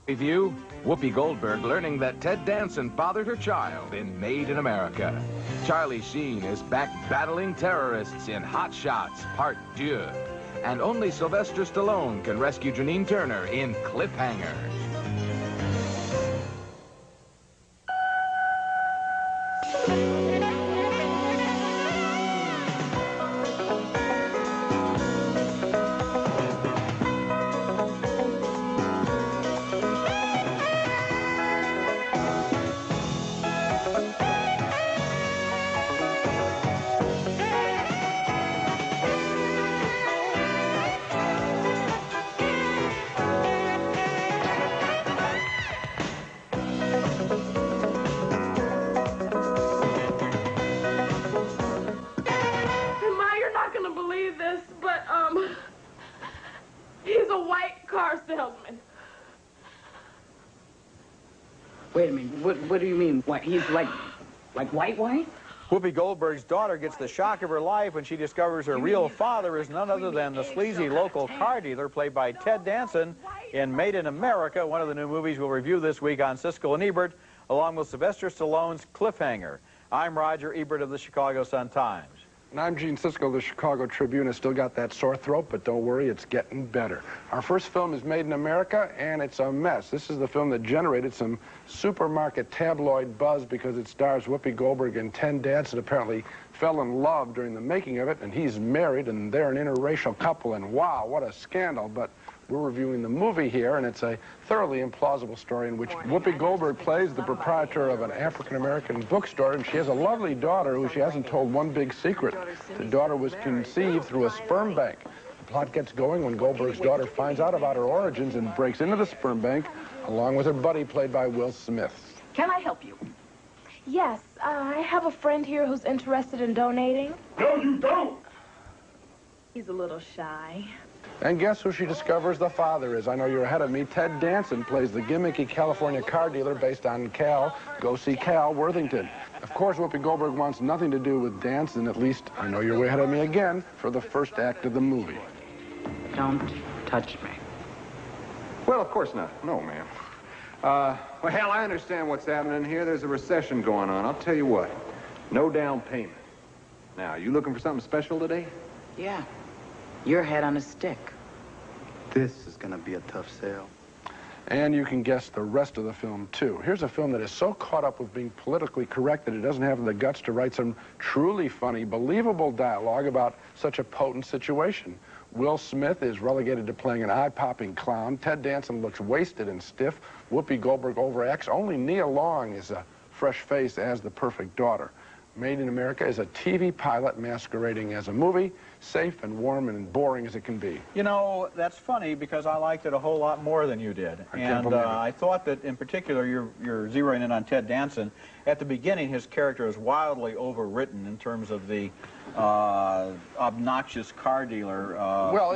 Review, Whoopi Goldberg learning that Ted Danson fathered her child in Made in America. Charlie Sheen is back battling terrorists in Hot Shots Part Deux. And only Sylvester Stallone can rescue Janine Turner in Cliffhanger. He's a white car salesman. Wait a minute, what do you mean? What, he's like white? Whoopi Goldberg's daughter gets the shock of her life when she discovers her real father is none other than the sleazy local car dealer played by Ted Danson in Made in America, one of the new movies we'll review this week on Siskel and Ebert, along with Sylvester Stallone's Cliffhanger. I'm Roger Ebert of the Chicago Sun-Times. And I'm Gene Siskel of the Chicago Tribune. Has still got that sore throat, but don't worry, it's getting better. Our first film is Made in America, and it's a mess. This is the film that generated some supermarket tabloid buzz because it stars Whoopi Goldberg and Ted Danson. Apparently fell in love during the making of it, and he's married, and they're an interracial couple, and wow, what a scandal. But we're reviewing the movie here, and it's a thoroughly implausible story in which Whoopi Goldberg plays the proprietor of an African-American bookstore, and she has a lovely daughter who she hasn't told one big secret. The daughter was conceived through a sperm bank. The plot gets going when Goldberg's daughter finds out about her origins and breaks into the sperm bank, along with her buddy, played by Will Smith. Can I help you? Yes, I have a friend here who's interested in donating. No, you don't! He's a little shy. And guess who she discovers the father is? I know you're ahead of me. Ted Danson plays the gimmicky California car dealer based on Cal, go see Cal Worthington. Of course, Whoopi Goldberg wants nothing to do with Danson, at least I know you're way ahead of me again, for the first act of the movie. Don't touch me. Well, of course not. No, ma'am. Well, hell, I understand what's happening here. There's a recession going on. I'll tell you what. No down payment. Now, you looking for something special today? Yeah. Your head on a stick. This is gonna be a tough sale. And you can guess the rest of the film, too. Here's a film that is so caught up with being politically correct that it doesn't have the guts to write some truly funny, believable dialogue about such a potent situation. Will Smith is relegated to playing an eye-popping clown. Ted Danson looks wasted and stiff. Whoopi Goldberg overacts. Only Nia Long is a fresh face as the perfect daughter. Made in America is a TV pilot masquerading as a movie, safe and warm and boring as it can be. You know, that's funny because I liked it a whole lot more than you did. I thought that, in particular, you're zeroing in on Ted Danson. At the beginning, his character is wildly overwritten in terms of the obnoxious car dealer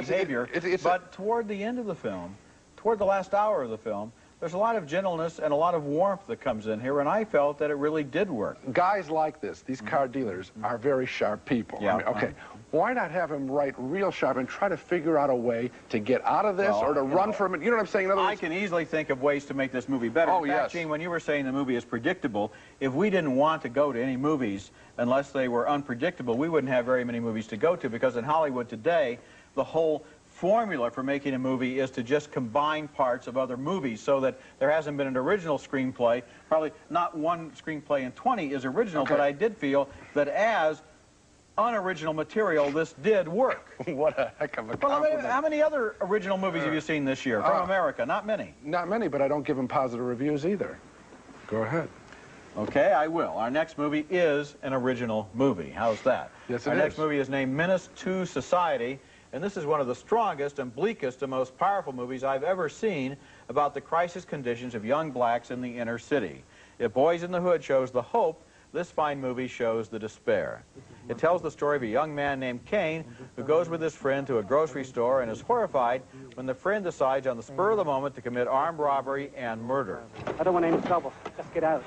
behavior. But toward the end of the film, toward the last hour of the film, there's a lot of gentleness and a lot of warmth that comes in here, and I felt that it really did work. Guys like this, these car dealers, are very sharp people. Yeah. I mean, okay, why not have him write real sharp and try to figure out a way to get out of this or to run from it? You know what I'm saying? In other words, I can easily think of ways to make this movie better. Oh, in fact, yes. Gene, when you were saying the movie is predictable, if we didn't want to go to any movies unless they were unpredictable, we wouldn't have very many movies to go to, because in Hollywood today, the whole formula for making a movie is to just combine parts of other movies so that there hasn't been an original screenplay. Probably not one screenplay in 20 is original, but I did feel that as unoriginal material, this did work. What a heck of a Well, compliment. how many other original movies have you seen this year from America? Not many. Not many, but I don't give them positive reviews either. Go ahead. Okay, I will. Our next movie is an original movie. How's that? Yes, it Our is. next movie is named Menace II Society, and this is one of the strongest and bleakest and most powerful movies I've ever seen about the crisis conditions of young blacks in the inner city. If Boys in the Hood shows the hope, this fine movie shows the despair. It tells the story of a young man named Kane who goes with his friend to a grocery store and is horrified when the friend decides on the spur of the moment to commit armed robbery and murder. I don't want any trouble. Just get out.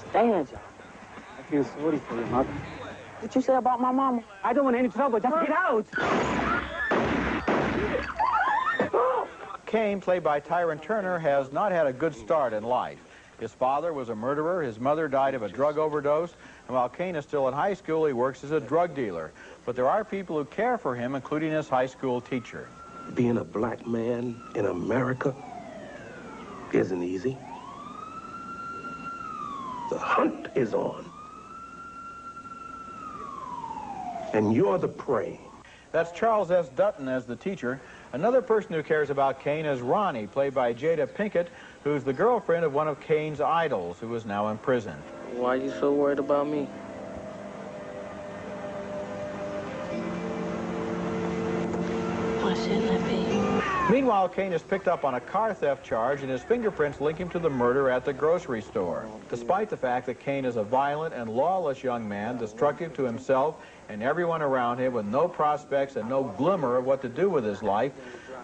Stay in, John. I feel sorry for your mother. What you say about my mama? I don't want any trouble. Just get out. Kane, played by Tyron Turner, has not had a good start in life. His father was a murderer, his mother died of a drug overdose, and while Kane is still in high school, he works as a drug dealer. But there are people who care for him, including his high school teacher. Being a black man in America isn't easy. The hunt is on. And you're the prey. That's Charles S. Dutton as the teacher. Another person who cares about Kane is Ronnie, played by Jada Pinkett, who's the girlfriend of one of Kane's idols, who is now in prison. Why are you so worried about me? Why shouldn't I be? Meanwhile, Kane is picked up on a car theft charge, and his fingerprints link him to the murder at the grocery store. Despite the fact that Kane is a violent and lawless young man, destructive to himself and everyone around him, with no prospects and no glimmer of what to do with his life,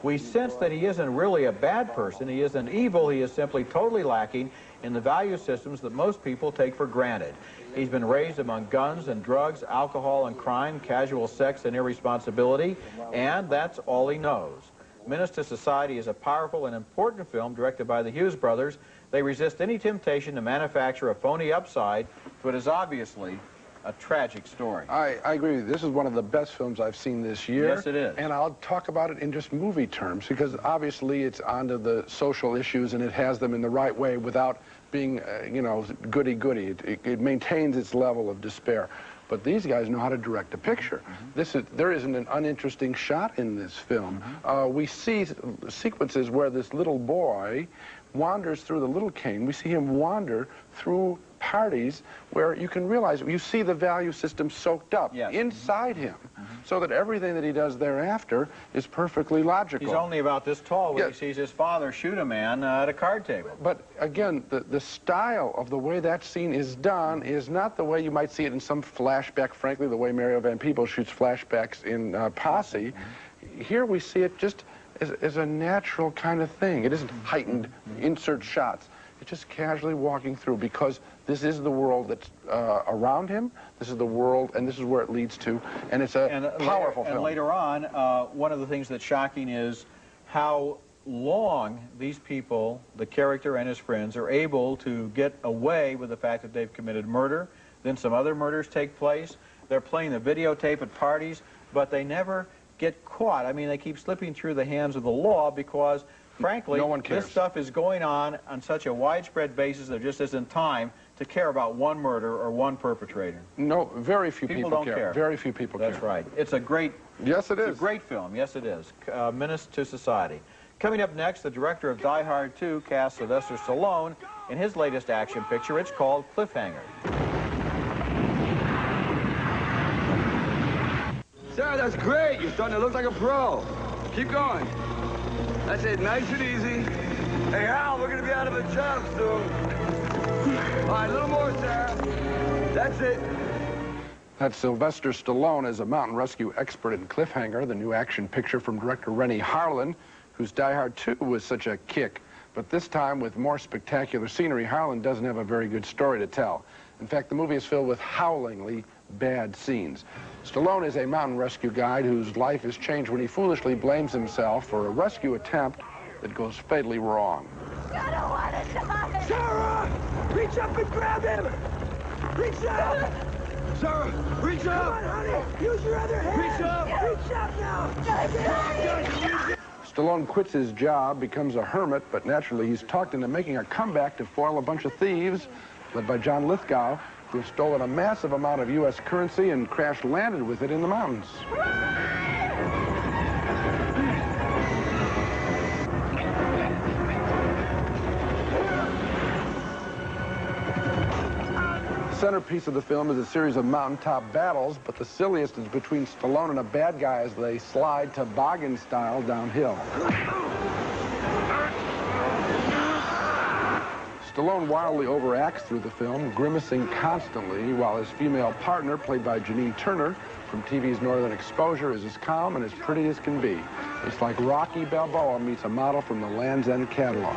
we sense that he isn't really a bad person. He isn't evil. He is simply totally lacking in the value systems that most people take for granted. He's been raised among guns and drugs, alcohol and crime, casual sex and irresponsibility, and that's all he knows. Menace to Society is a powerful and important film directed by the Hughes brothers. They resist any temptation to manufacture a phony upside, but is obviously a tragic story. I agree with you. This is one of the best films I've seen this year. Yes, it is. And I'll talk about it in just movie terms, because obviously it's onto the social issues and it has them in the right way without being, you know, goody-goody. It maintains its level of despair. But these guys know how to direct a picture. There isn't an uninteresting shot in this film. We see sequences where this little boy wanders through the little Kane. We see him wander through parties where you can realize, you see the value system soaked up inside him, so that everything that he does thereafter is perfectly logical. He's only about this tall when he sees his father shoot a man at a card table. But again, the style of the way that scene is done is not the way you might see it in some flashback, frankly, the way Mario Van Peebles shoots flashbacks in Posse. Here we see it just as a natural kind of thing. It isn't heightened insert shots. It's just casually walking through, because this is the world that's around him. This is the world, and this is where it leads to. And it's a powerful film. And later on, one of the things that's shocking is how long these people, the character and his friends, are able to get away with the fact that they've committed murder. Then some other murders take place. They're playing the videotape at parties, but they never get caught. I mean, they keep slipping through the hands of the law because, frankly, no one cares. This stuff is going on such a widespread basis there just isn't time to care about one murder or one perpetrator. No, very few people don't care. Very few people care. That's right. It's a great... Yes, it is. It's a great film. Yes, it is. Menace to Society. Coming up next, the director of Die Hard 2 casts Sylvester Stallone in his latest action picture. It's called Cliffhanger. Sarah, that's great. You're starting to look like a pro. Keep going. That's it, nice and easy. Hey, Al, we're going to be out of a job soon. All right, a little more, Sarah. That's it. That's Sylvester Stallone as a mountain rescue expert in Cliffhanger, the new action picture from director Rennie Harlin, whose Die Hard 2 was such a kick. But this time, with more spectacular scenery, Harlin doesn't have a very good story to tell. In fact, the movie is filled with howlingly bad scenes. Stallone is a mountain rescue guide whose life is changed when he foolishly blames himself for a rescue attempt that goes fatally wrong. I don't want to die! Sarah! Reach up and grab him! Reach up! Sarah, reach up! Come on, honey! Use your other hand! Reach up! Reach up now! Stallone quits his job, becomes a hermit, but naturally he's talked into making a comeback to foil a bunch of thieves, led by John Lithgow, who have stolen a massive amount of U.S. currency and crash-landed with it in the mountains. The centerpiece of the film is a series of mountaintop battles, but the silliest is between Stallone and a bad guy as they slide toboggan-style downhill. Stallone wildly overacts through the film, grimacing constantly, while his female partner, played by Janine Turner from TV's Northern Exposure, is as calm and as pretty as can be. It's like Rocky Balboa meets a model from the Land's End catalog.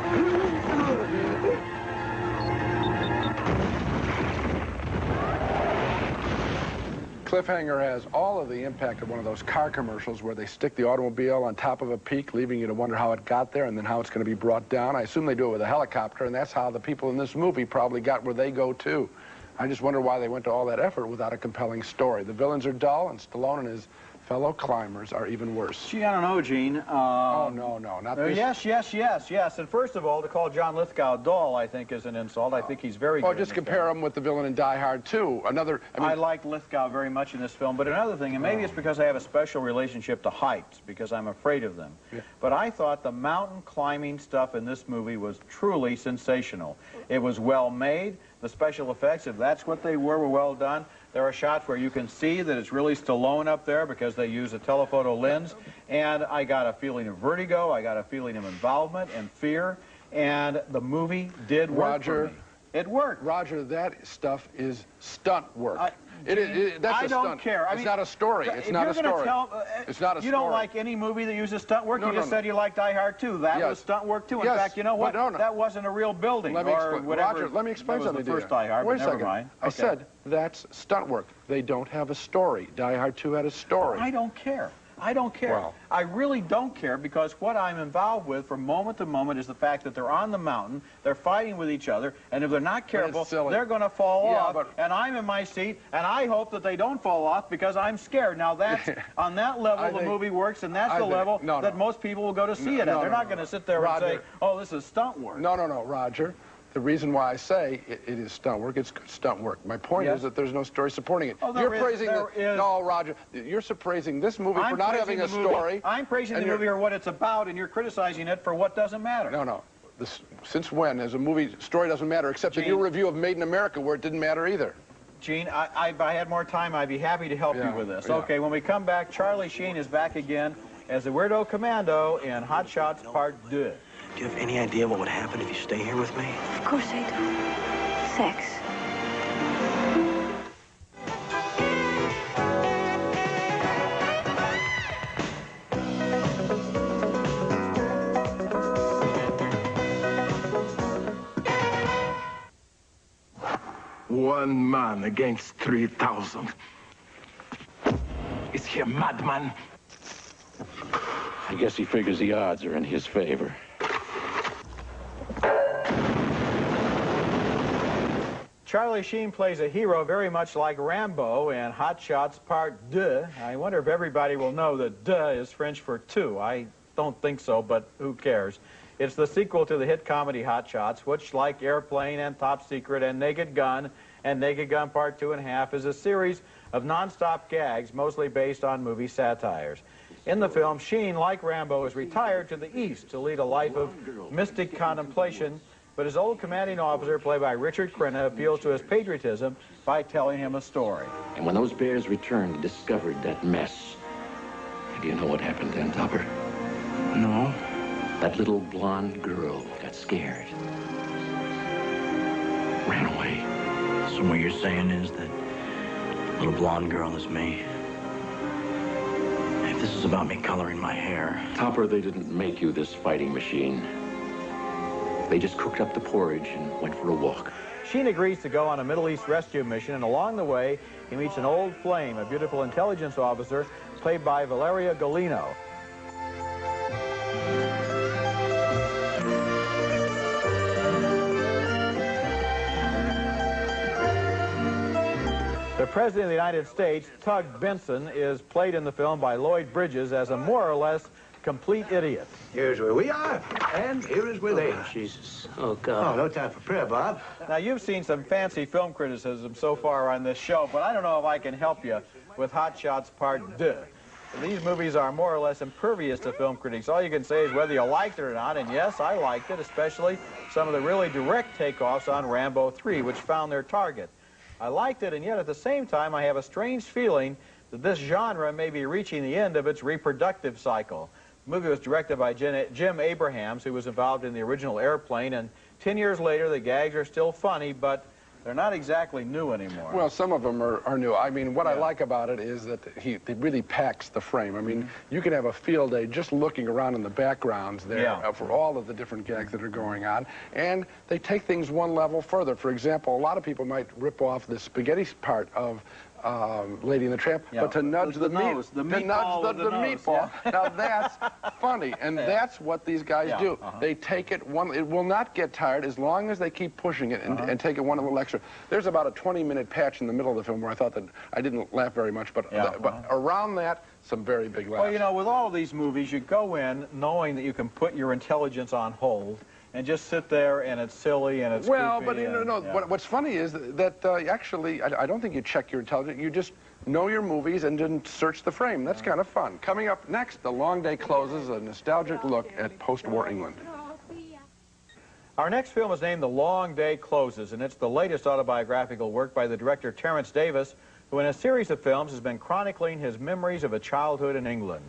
Cliffhanger has all of the impact of one of those car commercials where they stick the automobile on top of a peak, leaving you to wonder how it got there and then how it's going to be brought down. I assume they do it with a helicopter, and that's how the people in this movie probably got where they go, too. I just wonder why they went to all that effort without a compelling story. The villains are dull, and Stallone and his fellow climbers are even worse. Gee, I don't know, Gene. Oh, no, not this. Yes. And first of all, to call John Lithgow dull, I think, is an insult. I think he's very good. Oh, just compare him with the villain in Die Hard 2. I like Lithgow very much in this film, but another thing, and maybe it's because I have a special relationship to heights, because I'm afraid of them. Yeah. But I thought the mountain climbing stuff in this movie was truly sensational. It was well made. The special effects, if that's what they were well done. There are shots where you can see that it's really Stallone up there because they use a telephoto lens. And I got a feeling of vertigo. I got a feeling of involvement and fear. And the movie did work for me. It worked. Roger, that stuff is stunt work. That's I don't care. It's not a story. It's not a story. It's not a story. You don't like any movie that uses stunt work? You just said you liked Die Hard 2. That was stunt work, too. In fact, you know what? That wasn't a real building or whatever. Roger, let me explain something to you. First Die Hard, Wait a never second. mind. I said that's stunt work. They don't have a story. Die Hard 2 had a story. I don't care. I don't care. Well, I really don't care, because what I'm involved with from moment to moment is the fact that they're on the mountain, they're fighting with each other, and if they're not careful, they're going to fall off, and I'm in my seat, and I hope that they don't fall off because I'm scared. Now, that's on that level the movie works, and that's the level that most people will go to see it at. They're not going to sit there and say, oh, this is stunt work. No, Roger. The reason why I say it is stunt work, it's good stunt work. My point is that there's no story supporting it. Oh, you're praising No, Roger, you're praising this movie for not having a story. I'm praising the movie for what it's about, and you're criticizing it for what doesn't matter. No. Since when has a movie story doesn't matter, except in your review of Made in America, where it didn't matter either? Gene, if I had more time, I'd be happy to help you with this. Yeah. Okay, when we come back, Charlie Sheen is back again as the Weirdo Commando in Hot Shots Part 2. Do you have any idea what would happen if you stay here with me? Of course I do. Sex. One man against 3,000. Is he a madman? I guess he figures the odds are in his favor. Charlie Sheen plays a hero very much like Rambo in Hot Shots Part 2. I wonder if everybody will know that deux is French for two. I don't think so, but who cares? It's the sequel to the hit comedy Hot Shots, which, like Airplane and Top Secret and Naked Gun Part 2 1/2, is a series of non-stop gags, mostly based on movie satires. In the film, Sheen, like Rambo, is retired to the East to lead a life of mystic contemplation, but his old commanding officer, played by Richard Crenna, appeals to his patriotism by telling him a story. And when those bears returned and discovered that mess, do you know what happened then, Topper? No. That little blonde girl got scared. Ran away. So what you're saying is that little blonde girl is me. If this is about me coloring my hair... Topper, they didn't make you this fighting machine. They just cooked up the porridge and went for a walk. Sheen agrees to go on a Middle East rescue mission, and along the way, he meets an old flame, a beautiful intelligence officer, played by Valeria Golino. The President of the United States, Tug Benson, is played in the film by Lloyd Bridges as a more or less complete idiot. Here's where we are, and here is where they are. Jesus. Oh, God. Oh, no time for prayer, Bob. Now, you've seen some fancy film criticism so far on this show, but I don't know if I can help you with Hot Shots Part 2. These movies are more or less impervious to film critics. All you can say is whether you liked it or not, and yes, I liked it, especially some of the really direct takeoffs on Rambo 3, which found their target. I liked it, and yet at the same time, I have a strange feeling that this genre may be reaching the end of its reproductive cycle. The movie was directed by Jim Abrahams, who was involved in the original Airplane, and 10 years later, the gags are still funny, but they're not exactly new anymore. Well, some of them are new. I mean, what I like about it is that he really packs the frame. I mean, you can have a field day just looking around in the backgrounds there for all of the different gags that are going on, and they take things one level further. For example, a lot of people might rip off the spaghetti part of Lady and the Tramp, but to nudge the nose, the meatball. Yeah. Now that's funny, and that's what these guys do. They take it one. It will not get tired as long as they keep pushing it and take it one little extra. There's about a 20-minute patch in the middle of the film where I thought that I didn't laugh very much, but around that, some very big laughs. Well, you know, with all of these movies, you go in knowing that you can put your intelligence on hold and just sit there, and it's silly, and it's well, goofy, but what's funny is that actually, I don't think you check your intelligence. You just know your movies and then search the frame. That's kind of fun. Coming up next, The Long Day Closes, a nostalgic look at post-war England. Our next film is named The Long Day Closes, and it's the latest autobiographical work by the director Terence Davis, who in a series of films has been chronicling his memories of a childhood in England.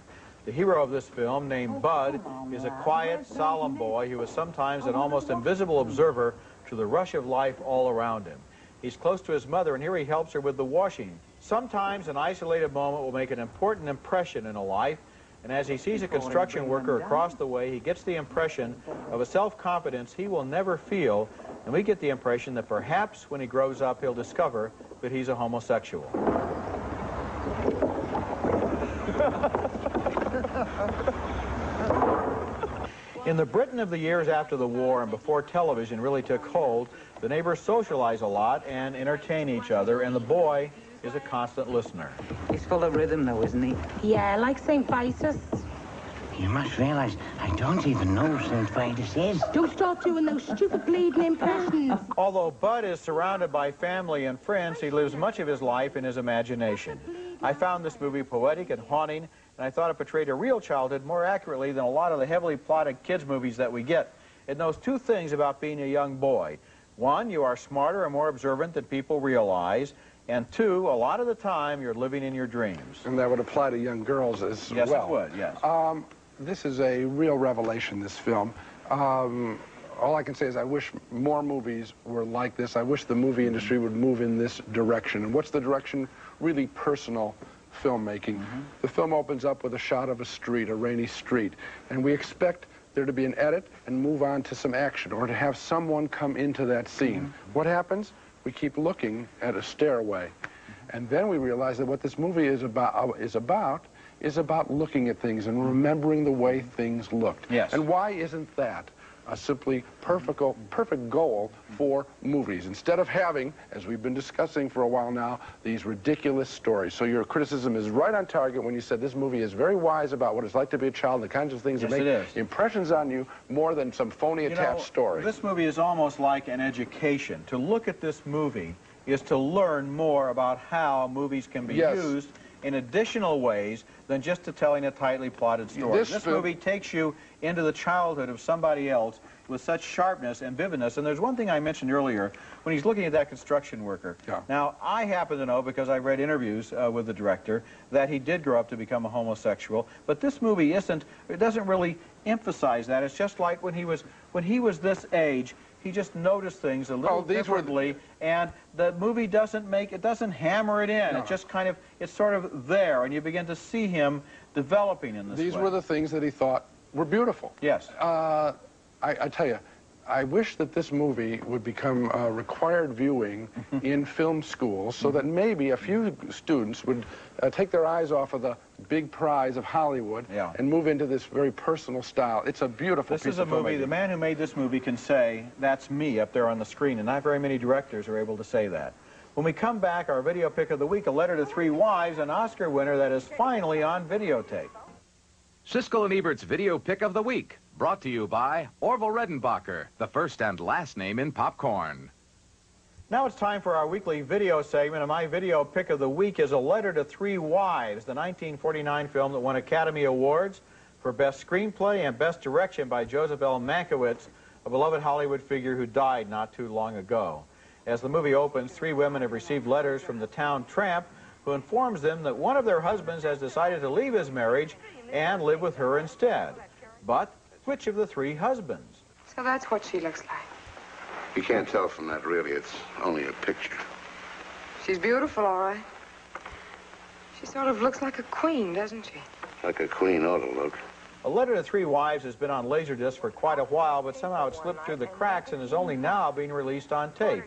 The hero of this film, named Bud, is a quiet, solemn boy who is sometimes an almost invisible observer to the rush of life all around him. He's close to his mother, and here he helps her with the washing. Sometimes an isolated moment will make an important impression in a life, and as he sees a construction worker across the way, he gets the impression of a self-confidence he will never feel, and we get the impression that perhaps when he grows up, he'll discover that he's a homosexual. In the Britain of the years after the war and before television really took hold, the neighbors socialize a lot and entertain each other, and the boy is a constant listener. He's full of rhythm, though, isn't he? Yeah, like St. Vitus. You must realize I don't even know who St. Vitus is. Don't start doing those stupid bleeding impressions. Although Bud is surrounded by family and friends, he lives much of his life in his imagination. I found this movie poetic and haunting, and I thought it portrayed a real childhood more accurately than a lot of the heavily plotted kids' movies that we get. It knows two things about being a young boy. One, you are smarter and more observant than people realize. And two, a lot of the time, you're living in your dreams. And that would apply to young girls as well. Yes, it would, yes. This is a real revelation, this film. All I can say is I wish more movies were like this. I wish the movie industry would move in this direction. And what's the direction? Really personal filmmaking. The film opens up with a shot of a street, a rainy street, and we expect there to be an edit and move on to some action or to have someone come into that scene. What happens? We keep looking at a stairway, and then we realize that what this movie is about looking at things and remembering the way things looked. Yes. And why isn't that a simply perfect goal for movies, instead of having, as we've been discussing for a while now, these ridiculous stories? So your criticism is right on target when you said this movie is very wise about what it's like to be a child, the kinds of things that make impressions on you more than some phony attached story. This movie is almost like an education. To look at this movie is to learn more about how movies can be used in additional ways than just to telling a tightly plotted story. This movie takes you into the childhood of somebody else with such sharpness and vividness. And there's one thing I mentioned earlier when he's looking at that construction worker. Now, I happen to know, because I read interviews with the director, that he did grow up to become a homosexual. But this movie it doesn't really emphasize that. It's just like when he was this age, he just noticed things a little differently, and the movie doesn't hammer it in. It just kind of, it's sort of there, and you begin to see him developing in this way. These were the things that he thought were beautiful. Yes. I tell you, I wish that this movie would become required viewing in film schools so that maybe a few students would take their eyes off of the big prize of Hollywood and move into this very personal style. It's a beautiful piece of filmmaking. This is a movie, the man who made this movie can say, that's me up there on the screen, and not very many directors are able to say that. When we come back, our video pick of the week, A Letter to Three Wives, an Oscar winner that is finally on videotape. Siskel and Ebert's Video Pick of the Week, brought to you by Orville Redenbacher, the first and last name in popcorn. Now it's time for our weekly video segment, and my video pick of the week is A Letter to Three Wives, the 1949 film that won Academy Awards for Best Screenplay and Best Direction by Joseph L. Mankiewicz, a beloved Hollywood figure who died not too long ago. As the movie opens, three women have received letters from the town tramp who informs them that one of their husbands has decided to leave his marriage and live with her instead. But which of the three husbands? So that's what she looks like. You can't tell from that, really. It's only a picture. She's beautiful, all right. She sort of looks like a queen, doesn't she? Like a queen ought to look. A Letter to Three Wives has been on Laserdisc for quite a while, but somehow it slipped through the cracks and is only now being released on tape.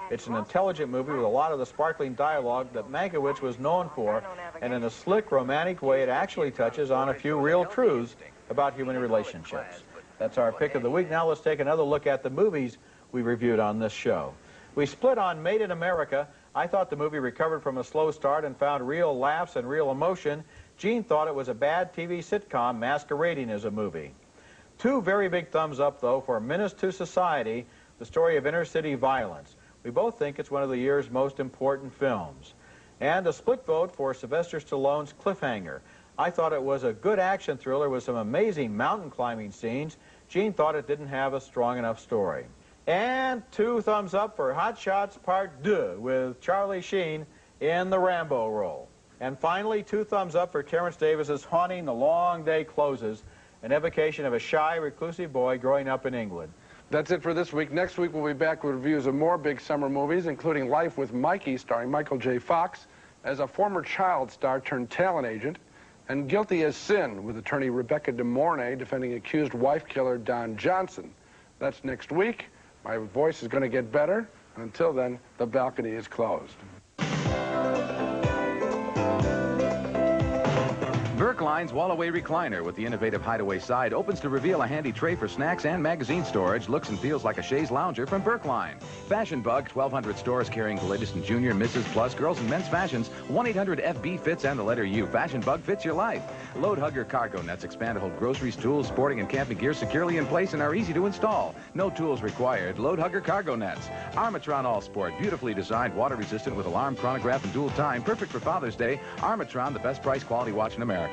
It's an intelligent movie with a lot of the sparkling dialogue that Mankiewicz was known for, and in a slick, romantic way, it actually touches on a few real truths about human relationships. That's our pick of the week. Now let's take another look at the movies we reviewed on this show. We split on Made in America. I thought the movie recovered from a slow start and found real laughs and real emotion. Gene thought it was a bad TV sitcom masquerading as a movie. Two very big thumbs up, though, for Menace II Society, the story of inner-city violence. We both think it's one of the year's most important films. And a split vote for Sylvester Stallone's Cliffhanger. I thought it was a good action thriller with some amazing mountain climbing scenes. Gene thought it didn't have a strong enough story. And two thumbs up for Hot Shots Part Deux with Charlie Sheen in the Rambo role. And finally, two thumbs up for Terrence Davis's haunting The Long Day Closes, an evocation of a shy, reclusive boy growing up in England. That's it for this week. Next week, we'll be back with reviews of more big summer movies, including Life with Mikey, starring Michael J. Fox, as a former child star turned talent agent, and Guilty as Sin, with attorney Rebecca De Mornay defending accused wife killer Don Johnson. That's next week. My voice is going to get better, and until then, the balcony is closed. Berkline's Wall-Away recliner with the innovative hideaway side opens to reveal a handy tray for snacks and magazine storage. Looks and feels like a chaise lounger from Berkline. Fashion Bug, 1,200 stores carrying the latest in junior, Mrs. Plus, girls and men's fashions. 1-800-FB fits and the letter U. Fashion Bug fits your life. Load Hugger cargo nets expand to hold groceries, tools, sporting and camping gear securely in place and are easy to install. No tools required. Load Hugger cargo nets. Armatron All Sport, beautifully designed, water resistant with alarm, chronograph and dual time. Perfect for Father's Day. Armatron, the best price quality watch in America.